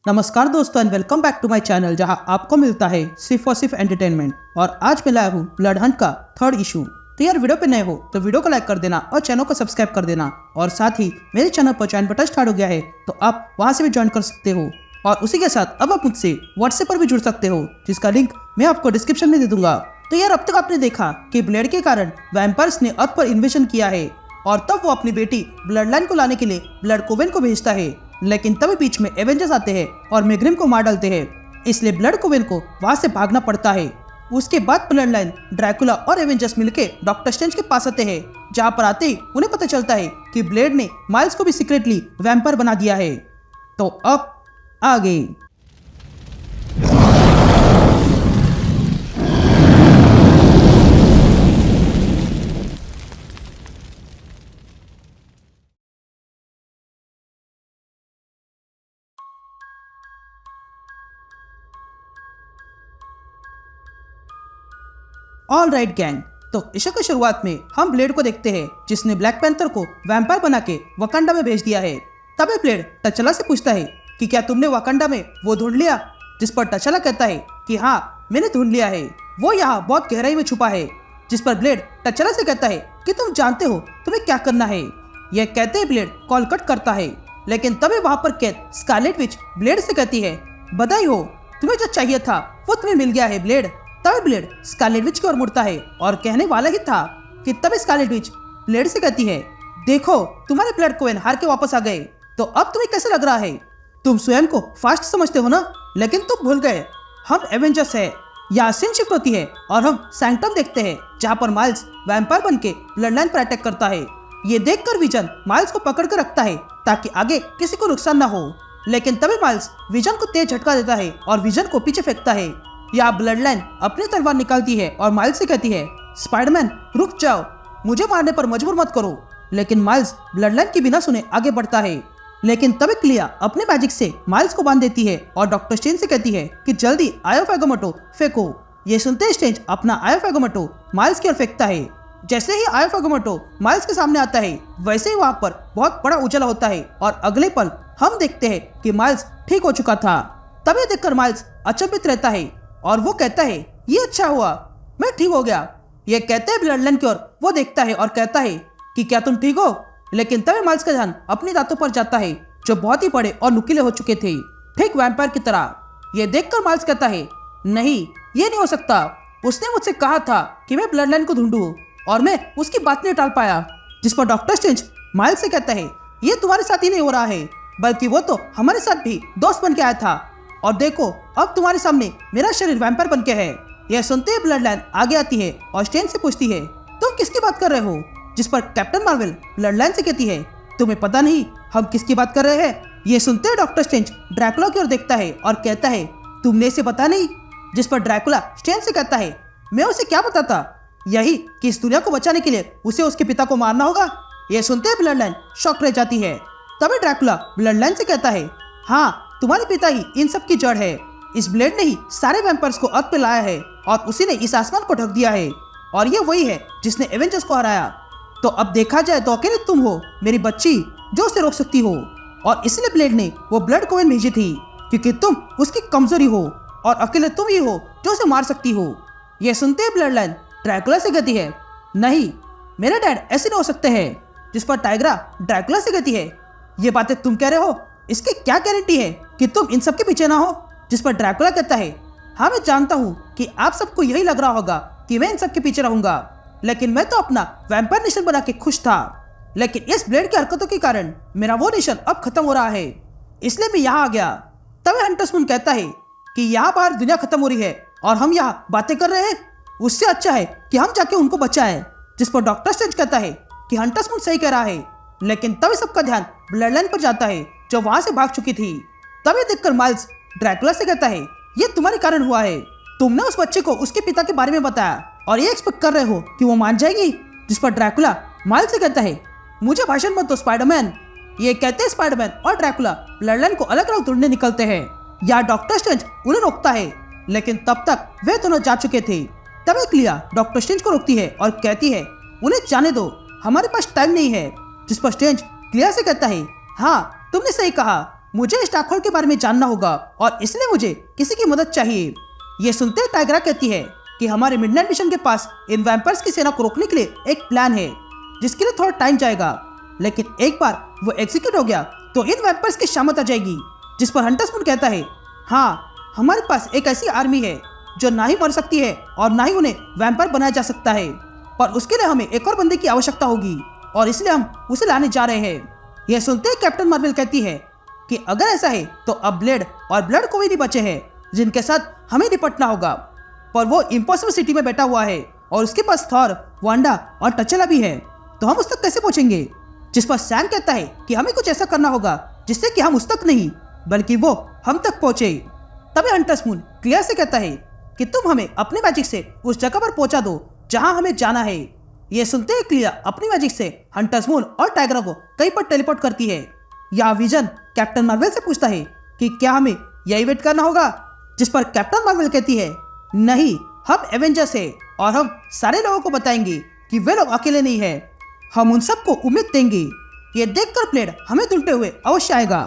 नमस्कार दोस्तों and welcome back to my channel जहां आपको मिलता है सिर्फ और सिर्फ एंटरटेनमेंट। और आज मैं लाया हूं ब्लड हंट का 3rd इशू। तो यार वीडियो पे नए हो तो वीडियो को लाइक कर देना और चैनल को सब्सक्राइब कर देना। और साथ ही मेरे चैनल पर ज्वाइन बटन स्टार्ट हो गया है तो आप वहां से भी ज्वाइन कर सकते हो। और उसी के साथ अब आप मुझसे व्हाट्सएप पर भी जुड़ सकते हो जिसका लिंक मैं आपको डिस्क्रिप्शन में दे दूंगा। तो यार अब तक आपने देखा कि ब्लेड के कारण वैम्पायर्स ने अर्थ पर इन्वेजन किया है और तब वो अपनी बेटी ब्लड लाइन को लाने के लिए ब्लड कोवेन को भेजता है। लेकिन तभी बीच में एवेंजर्स आते हैं और मेग्रिम को मार डालते हैं, इसलिए ब्लड कोवेन को वहां से भागना पड़ता है। उसके बाद ब्लड लाइन, ड्रैकुला और एवेंजर्स मिलके डॉक्टर स्ट्रेंज के पास आते हैं, जहां पर आते ही उन्हें पता चलता है कि ब्लेड ने माइल्स को भी सीक्रेटली वैम्पायर बना दिया है। तो अब आगे ऑल राइट गैंग। तो इशू की शुरुआत में हम ब्लेड को देखते हैं जिसने ब्लैक पैंथर को वैम्पायर बना के वकांडा में भेज दिया है। तभी ब्लेड टचला से पूछता है कि क्या तुमने वकांडा में वो ढूंढ लिया, जिस पर टचला कहता है कि हाँ मैंने ढूंढ लिया है, वो यहाँ बहुत गहराई में छुपा है। जिस पर ब्लेड टचला से कहता है कि तुम जानते हो तुम्हें क्या करना है। यह कहते ही ब्लेड कॉल कट करता है, लेकिन तभी वहां पर कैद स्कारलेट विच ब्लेड से कहती है बधाई हो, तुम्हें जो चाहिए था वो तुम्हें मिल गया है ब्लेड। तभी ब्लेड स्कारलेट विच की ओर मुड़ता है और कहने वाला ही था कि तभी स्कारलेट विच ब्लेड से कहती है देखो तुम्हारे ब्लड कोवेन हार के वापस आ गए, तो अब तुम्हें कैसे लग रहा है? तुम स्वयं को फास्ट समझते हो ना, लेकिन तुम भूल गए हम एवेंजर्स है। यहाँ सीन शिफ्ट होती है और हम सैंक्टम देखते हैं जहाँ पर माइल्स वैम्पायर बन के ब्लड लाइन पर अटैक करता है। ये देखकर विजन माइल्स को पकड़ कर रखता है ताकि आगे किसी को नुकसान ना हो, लेकिन तभी माइल्स विजन को तेज झटका देता है और विजन को पीछे फेंकता है। यहाँ ब्लड लाइन अपनी तलवार निकालती है और माइल्स से कहती है स्पाइडरमैन रुक जाओ, मुझे मारने पर मजबूर मत करो। लेकिन माइल्स ब्लड लाइन की बिना सुने आगे बढ़ता है, लेकिन तभी क्लिया अपने मैजिक से माइल्स को बांध देती है और डॉक्टर स्ट्रेंज से कहती है कि जल्दी आई ऑफ एगोमेटो फेंको। ये सुनते ही स्ट्रेंज अपना आई ऑफ एगोमेटो माइल्स की ओर फेंकता है। जैसे ही आई ऑफ एगोमेटो माइल्स के सामने आता है वैसे ही वहां पर बहुत बड़ा उजाला होता है और अगले पल हम देखते हैं कि माइल्स ठीक हो चुका था। तभी देखकर माइल्स अचंभित रहता है और वो कहता है ये अच्छा हुआ, मैं ठीक हो गया। ये कहते हैं ब्लड लाइन की ओर वो देखता है और कहता है कि क्या तुम ठीक हो? लेकिन तभी माइल्स का ध्यान अपनी दांतों पर जाता है जो बहुत ही बड़े और नुकीले हो चुके थे, ठीक वैम्पायर की तरह। ये देखकर माइल्स कहता है नहीं ये नहीं हो सकता, उसने मुझसे कहा था कि मैं ब्लड लाइन को ढूंढूं और मैं उसकी बात नहीं टाल पाया। जिस पर डॉक्टर स्ट्रेंज माइल्स से कहता है ये तुम्हारे साथ ही नहीं हो रहा है, बल्कि वो तो हमारे साथ भी दोस्त बन के आया था, और देखो अब तुम्हारे सामने मेरा शरीर वैम्पायर बन के है। यह सुनते ही ब्लड लाइन आगे आती है और स्ट्रेंज से पूछती है तुम किसकी बात कर रहे हो? जिस पर कैप्टन मार्वल ब्लड लाइन से कहती है तुम्हें पता नहीं हम किसकी बात कर रहे हैं? ये सुनते ही डॉक्टर स्ट्रेंज ड्रैकुला की ओर देखता है और कहता है तुमने इसे पता नहीं? जिस पर ड्रैकुला स्ट्रेंज से कहता है मैं उसे क्या बताता, यही कि इस दुनिया को बचाने के लिए उसे उसके पिता को मारना होगा। यह सुनते ही ब्लड लाइन शॉक रह जाती है। तभी ड्रैकुला ब्लड लाइन से कहता है हाँ तुम्हारे पिता ही इन सब की जड़ है, इस ब्लेड ने ही सारे वैम्पायर्स को अर्थ पे लाया है और उसी ने इस आसमान को ढक दिया है, और ये वही है जिसने एवेंजर्स को हराया। तो अब देखा जाए तो अकेले तुम हो मेरी बच्ची जो उसे रोक सकती हो, और इसलिए ब्लेड ने वो ब्लड कोवेन भेजी थी क्योंकि तुम उसकी कमजोरी हो और अकेले तुम ही हो जो उसे मार सकती हो। यह सुनते ही ब्लड लाइन ड्रैकुला से कहती है नहीं मेरे डैड ऐसे नहीं हो सकते हैं। जिस पर टाइग्रा ड्रैकुला से कहती है ये बातें तुम कह रहे हो, इसकी क्या गारंटी है कि तुम इन सब के पीछे ना हो? जिस पर ड्रैकुला कहता है हाँ मैं जानता हूँ कि आप सबको यही लग रहा होगा कि मैं इन सब के पीछे रहूंगा, लेकिन मैं तो अपना वैम्पायर नेशन बना के खुश था, लेकिन इस ब्लेड की हरकतों के कारण मेरा वो नेशन अब खत्म हो रहा है, इसलिए मैं यहाँ आ गया। तभी हंटर्स मून कहता है कि यहाँ बाहर दुनिया खत्म हो रही है और हम यहाँ बातें कर रहे हैं, उससे अच्छा है कि हम जाके उनको बचाएं। जिस पर डॉक्टर स्ट्रेंज कहता है कि हंटर्स मून सही कह रहा है, लेकिन तभी सबका ध्यान ब्लड लाइन पर जाता है जो वहां से भाग चुकी थी। तभी देखकर माइल्स ड्रैकुला से कहता है ये तुम्हारे कारण हुआ है, तुमने उस बच्चे को उसके पिता के बारे में बताया और ये एक्सपेक्ट कर रहे हो कि वो मान जाएगी। जिस पर ड्रैकुला माइल्स से कहता है मुझे भाषण मत दो स्पाइडरमैन। ये कहते हैं स्पाइडरमैन और ड्रैकुला ब्लड लाइन को अलग अलग ढूंढने निकलते हैं। यहाँ डॉक्टर स्ट्रेंज उन्हें रोकता है, लेकिन तब तक वे दोनों जा चुके थे। तभी क्लिया डॉक्टर स्ट्रेंज को रोकती है और कहती है उन्हें जाने दो, हमारे पास टाइम नहीं है। जिस पर स्ट्रेंज क्लिया से कहता है हाँ तुमने सही कहा, मुझे इस डार्क होल के बारे में जानना होगा और इसलिए मुझे किसी की मदद चाहिए। ये सुनते ही टाइग्रा कहती है कि हमारे मिडनाइट मिशन के पास इन वैम्पायर्स की सेना को रोकने के लिए एक प्लान है जिसके लिए थोड़ा टाइम जाएगा, लेकिन एक बार वो एग्जीक्यूट हो गया तो इन वैम्पायर्स की शामत आ जाएगी। जिस पर हंटर्स मून कहता है, हाँ हमारे पास एक ऐसी आर्मी है जो ना ही मर सकती है और ना ही उन्हें वैम्पायर बनाया जा सकता है, पर उसके लिए हमें एक और बंदे की आवश्यकता होगी और इसलिए हम उसे लाने जा रहे हैं। यह सुनते ही कैप्टन मार्वल कहती है कि अगर ऐसा है तो अब ब्लेड और ब्लड कोई नहीं बचे हैं जिनके साथ हमें निपटना होगा, पर वो इम्पॉसिबल सिटी में बैठा हुआ है और उसके पास थॉर, वांडा और टचेला भी है, तो हम उस तक कैसे पहुंचेंगे? जिस पर सैम कहता है कि हमें कुछ ऐसा करना होगा जिससे कि हम उस तक नहीं बल्कि वो हम तक पहुंचे। तभी हंटर्स मून क्लियर से कहता है कि तुम हमें अपने मैजिक से उस जगह पर पहुंचा दो जहां हमें जाना है। ये सुनते ही क्लियर अपनी मैजिक से हंटर्स मून और टाइग्रा को कहीं पर टेलीपोर्ट करती है। यह विजन कैप्टन मार्वल से पूछता है कि क्या हमें यही वेट करना होगा? जिस पर कैप्टन मार्वल कहती है, नहीं, हम एवेंजर्स है और हम सारे लोगों को बताएंगे कि वे लोग अकेले नहीं है, हम उन सबको उम्मीद देंगे। ये देखकर ब्लेड हमें ढूंढते हुए अवश्य आएगा।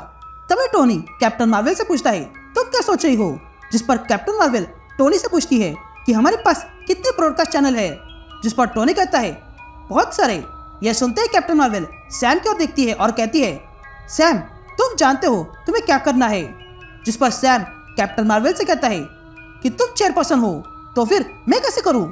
तभी टोनी कैप्टन मार्वल से पूछता है, तुम क्या सोच रही हो? जिस पर कैप्टन मार्वल टोनी से पूछती है कि हमारे पास कितने ब्रॉडकास्ट चैनल है? जिस पर टोनी कहता है, बहुत सारे। यह सुनते ही कैप्टन मार्वल सैम की ओर देखती है और कहती है, सैम तुम जानते हो तुम्हें क्या करना है। जिस पर सैम कैप्टन मार्वल से कहता है कि तुम चेयरपर्सन हो तो फिर मैं कैसे करूं?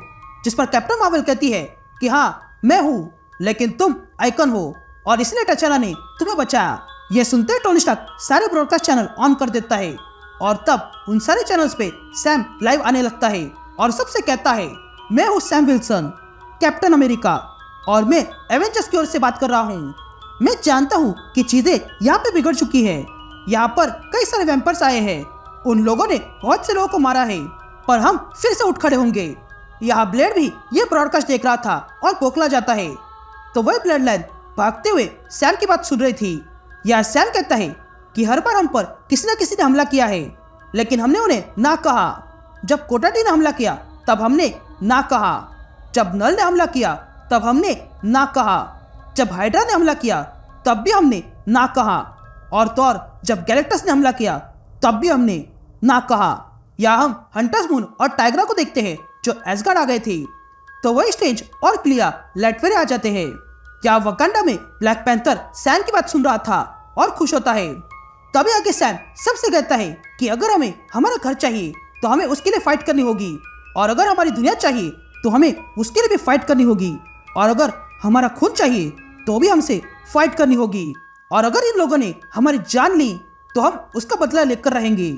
जिस पर कैप्टन मार्वल कहती है कि हाँ मैं हूं, लेकिन तुम आइकन हो और इसलिए टचेला ने तुम्हें बचाया। यह सुनते ही टोनी स्टार्क सारे ब्रॉडकास्ट चैनल ऑन कर देता है और तब उन सारे चैनल्स पे सैम लाइव आने लगता है और सबसे कहता है, मैं हूँ सैम विल्सन, कैप्टन अमेरिका, और मैं एवेंजर्स की ओर से बात कर रहा हूँ। मैं जानता हूँ कि चीजें यहाँ पे बिगड़ चुकी है। यहाँ पर कई सारे वैम्पायर्स आए हैं, उन लोगों ने बहुत से लोगों को मारा है, पर हम फिर से उठ खड़े होंगे। यहाँ ब्लेड भी ये ब्रॉडकास्ट देख रहा था और बौखला जाता है, तो वह ब्लड लाइन भागते हुए सैम की बात सुन रही थी। यह सैम कहता है कि हर बार हम पर किसी न किसी ने हमला किया है, लेकिन हमने उन्हें ना कहा। जब कोटाटी ने हमला किया तब हमने ना कहा, जब नल ने हमला किया तब हमने ना कहा, जब हाइड्रा ने हमला किया तब भी हमने ना कहा, और थॉर जब गैलेक्टस ने हमला किया तब भी हमने ना कहा। या हम हंटर्स मून और टाइग्रा को देखते हैं जो एसगार्ड आ गए थे, तो वही स्टेज और क्लियर लेटवेरे आ जाते हैं। या वकांडा में ब्लैक पैंथर सैम की बात सुन रहा था और खुश होता है। तभी आगे सैम सबसे कहता है कि अगर हमें हमारा घर चाहिए तो हमें उसके लिए फाइट करनी होगी, और अगर हमारी दुनिया चाहिए तो हमें उसके लिए भी फाइट करनी होगी, और अगर हमारा खून चाहिए तो भी हमसे फाइट करनी होगी, और अगर इन लोगों ने हमारी जान ली तो हम उसका बदला लेकर रहेंगे,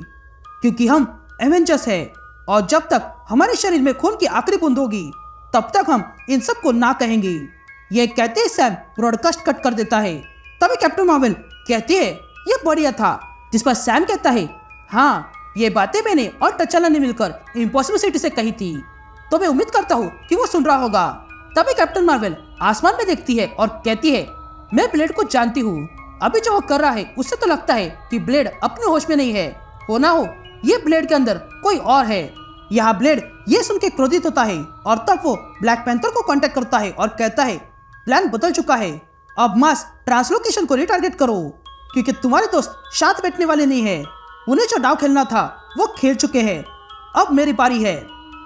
क्योंकि हम एवेंजर्स है, और जब तक हमारे शरीर में खून की आखिरी बूंद होगी तब तक हम इन सबको ना कहेंगे। ये कहते ही सैम ब्रॉडकास्ट कट कर देता है। तभी कैप्टन मार्वल कहती है, ये बढ़िया था। जिस पर सैम कहता है, हाँ ये बातें मैंने और टचेला ने मिलकर इम्पॉसिबल सिटी से कही थी, तो मैं उम्मीद करता हूँ कि वो सुन रहा होगा। तभी कैप्टन मार्वल आसमान में देखती है और कहती है, मैं ब्लेड को जानती हूँ, अभी जो वो कर रहा है उससे तो लगता है कि ब्लेड अपने होश में नहीं है, हो ना हो ये ब्लेड के अंदर कोई और है। यहाँ ब्लेड ये सुन के क्रोधित होता है और तब वो ब्लैक पैंथर को कांटेक्ट करता है और कहता है, प्लान बदल चुका है, अब मास ट्रांसलोकेशन को रिटारगेट करो, क्योंकि तुम्हारे दोस्त साथ बैठने वाले नहीं है, उन्हें जो डाव खेलना था वो खेल चुके हैं, अब मेरी बारी है।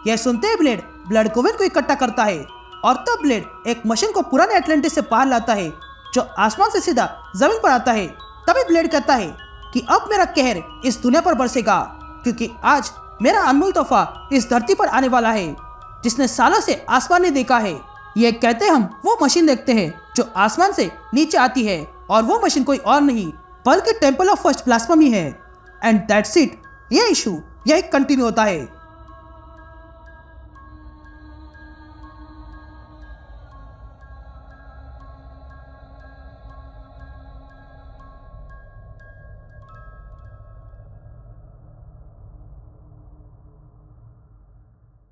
यह सुनते ही ब्लेड ब्लड कोवेन को इकट्ठा करता है और तब ब्लेड एक मशीन को पुराने एटलांटिस से बाहर लाता है जो आसमान से सीधा जमीन पर आता है। तभी ब्लेड कहता है कि अब मेरा कहर इस दुनिया पर बरसेगा, क्योंकि आज मेरा अनमोल तोहफा इस धरती पर आने वाला है जिसने सालों से आसमान नहीं देखा है। ये कहते हम वो मशीन देखते हैं जो आसमान से नीचे आती है, और वो मशीन कोई और नहीं बल्कि टेम्पल ऑफ फर्स्ट प्लाज्मा ही है। And that's it. ये इशू यही कंटिन्यू होता है।